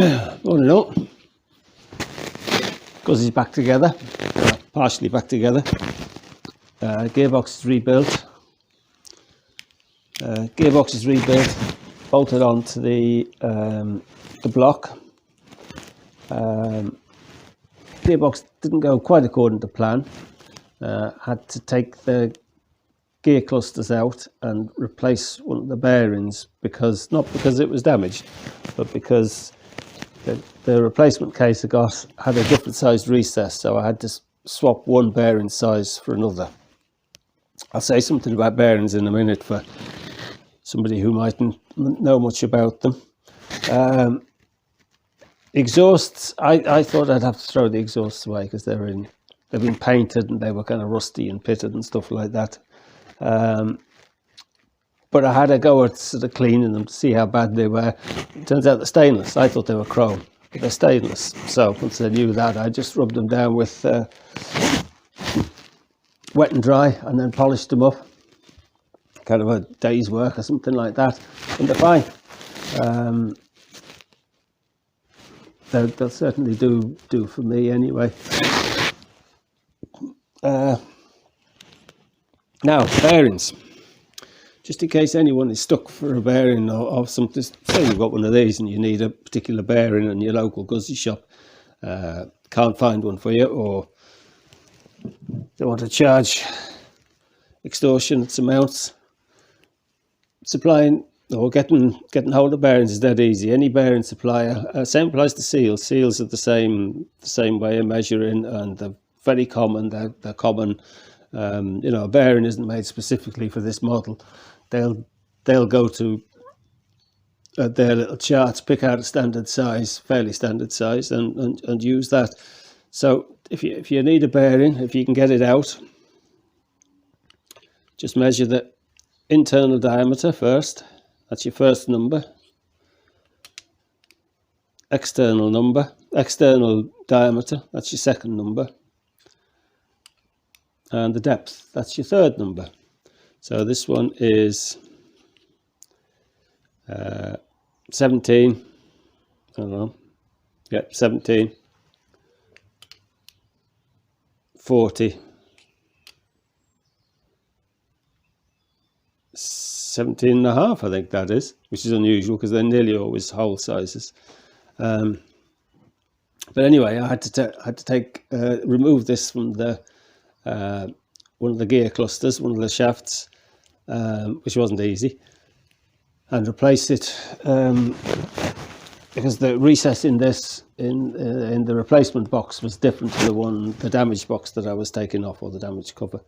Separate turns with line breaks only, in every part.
Running up. Guzzi's back together, partially back together. Gearbox is rebuilt. Gearbox is rebuilt, bolted onto the block. Gearbox didn't go quite according to plan. Had to take the gear clusters out and replace one of the bearings, because not because it was damaged, but because the replacement case had a different sized recess, so I had to swap one bearing size for another. I'll say something about bearings in a minute for somebody who mightn't know much about them. Exhausts, I thought I'd have to throw the exhausts away because they've been painted and they were kind of rusty and pitted and stuff like that. But I had a go at sort of cleaning them to see how bad they were. It turns out they're stainless. I thought they were chrome, but they're stainless. So once I knew that, I just rubbed them down with wet and dry and then polished them up. Kind of a day's work or something like that. And they're fine. They'll certainly do for me anyway. Now, bearings. Just in case anyone is stuck for a bearing or something, say you've got one of these and you need a particular bearing in your local Guzzi shop, can't find one for you, or they want to charge extortionate amounts, supplying or getting hold of bearings is dead easy. Any bearing supplier, same applies to seals. Seals are the same way of measuring, and they're very common. They're common. You know, a bearing isn't made specifically for this model. They'll go to their little charts, pick out a standard size, fairly standard size, and use that. So if you need a bearing, if you can get it out, just measure the internal diameter first. That's your first number. External diameter, that's your second number. And the depth, that's your third number. So this one is 17, I don't know, yeah, 17, 40, 17 and a half, I think that is, which is unusual because they're nearly always whole sizes. But anyway, I had to remove this from the one of the gear clusters, one of the shafts, which wasn't easy, and replace it because the recess in this in the replacement box was different to the damaged box that I was taking off, or the damaged cover.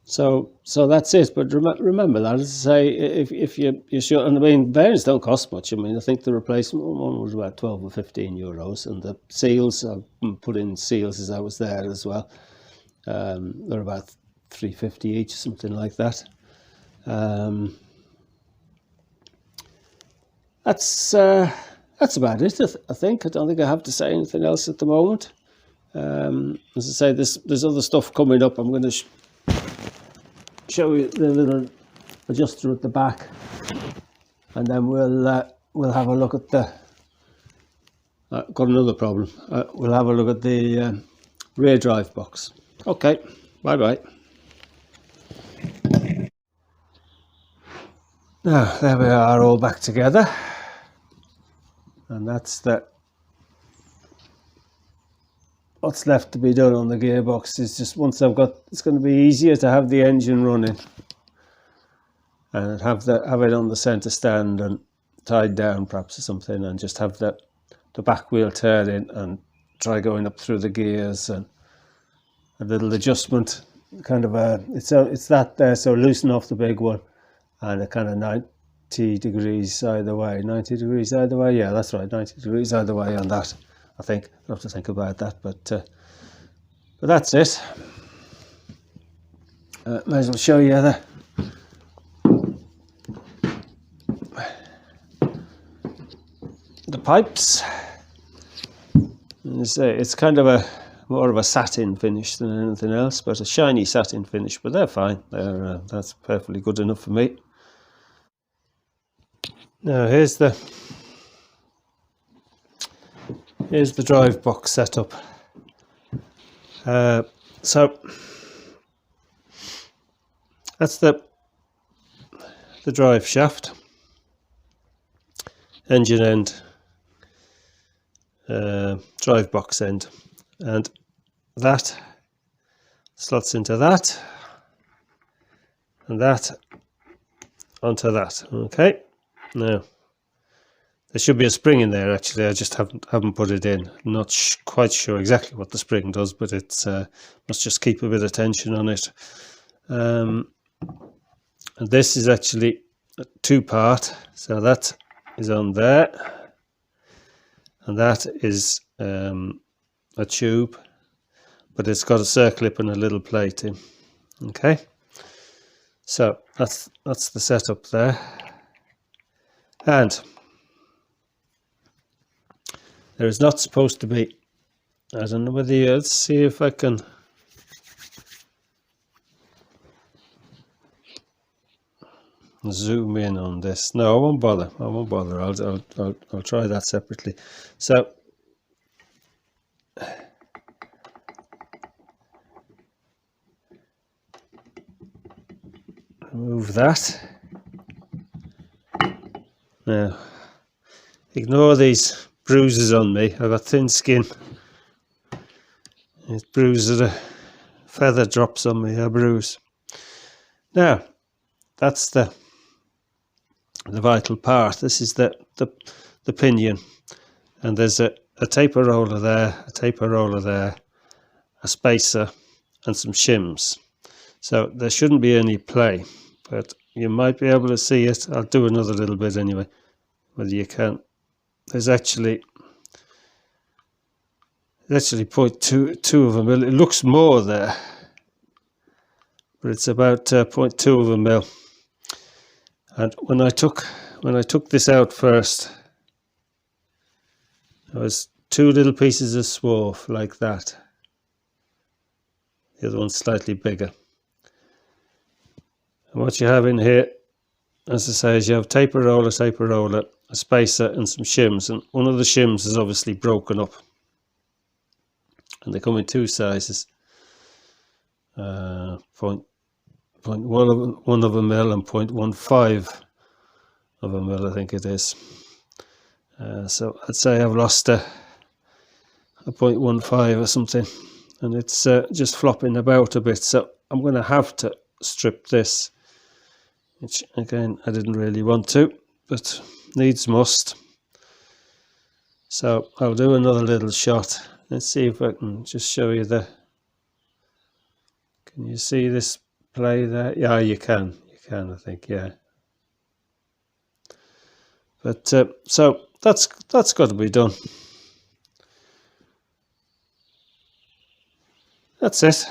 So that's it. But remember that, as I say, if you're sure, and I mean, bearings don't cost much. I mean, I think the replacement one was about 12 or 15 euros, and the seals, I put in seals as I was there as well. They're about 3.50 each, something like that. That's about it. I think. I don't think I have to say anything else at the moment. As I say, there's other stuff coming up. I'm going to show you the little adjuster at the back, and then we'll have a look at the. Got another problem. We'll have a look at the rear drive box. Okay, bye bye. Now there we are, all back together, and that's what's left to be done on the gearbox. Is just once I've got, it's going to be easier to have the engine running and have it on the centre stand and tied down perhaps or something, and just have the back wheel turning and try going up through the gears, and a little adjustment, kind of it's that there, so loosen off the big one, and a kind of 90 degrees either way. 90 degrees either way, yeah, that's right, 90 degrees either way on that, I think. I'll have to think about that, but that's it. May as well show you the pipes. It's kind of more of a satin finish than anything else, but a shiny satin finish, but they're fine. That's perfectly good enough for me. Now here's the here's the drive box setup. So that's the drive shaft, engine end, drive box end, and that slots into that, and that onto that. Okay, now there should be a spring in there. Actually, I just haven't put it in. I'm not quite sure exactly what the spring does, but it's must just keep a bit of tension on it. And this is actually a two-part, so that is on there, and that is a tube, but it's got a circlip and a little plate in. Okay, so that's the setup there, and there is not supposed to be, I don't know whether you, let's see if I can zoom in on this. No, I won't bother. I'll try that separately. So remove that. Now ignore these bruises on me. I've got thin skin. It bruises, a feather drops on me, a bruise. Now that's the vital part. This is the pinion, and there's a taper roller there, a taper roller there, a spacer, and some shims. So there shouldn't be any play, but you might be able to see it. I'll do another little bit anyway, whether you can. There's actually 0.2 of a mil. It looks more there, but it's about 0.2 of a mil. And when I took this out first, there was two little pieces of swarf like that. The other one's slightly bigger. And what you have in here, as I say, is you have taper roller, a spacer, and some shims. And one of the shims is obviously broken up, and they come in two sizes: 0.1 of a mil and 0.15 of a mil, I think it is. So I'd say I've lost a 0.15 or something, and it's just flopping about a bit. So I'm going to have to strip this, which again I didn't really want to, but needs must. So I'll do another little shot. Let's see if I can just show you the. Can you see this play there? Yeah, you can. I think, yeah. But so that's got to be done. That's it.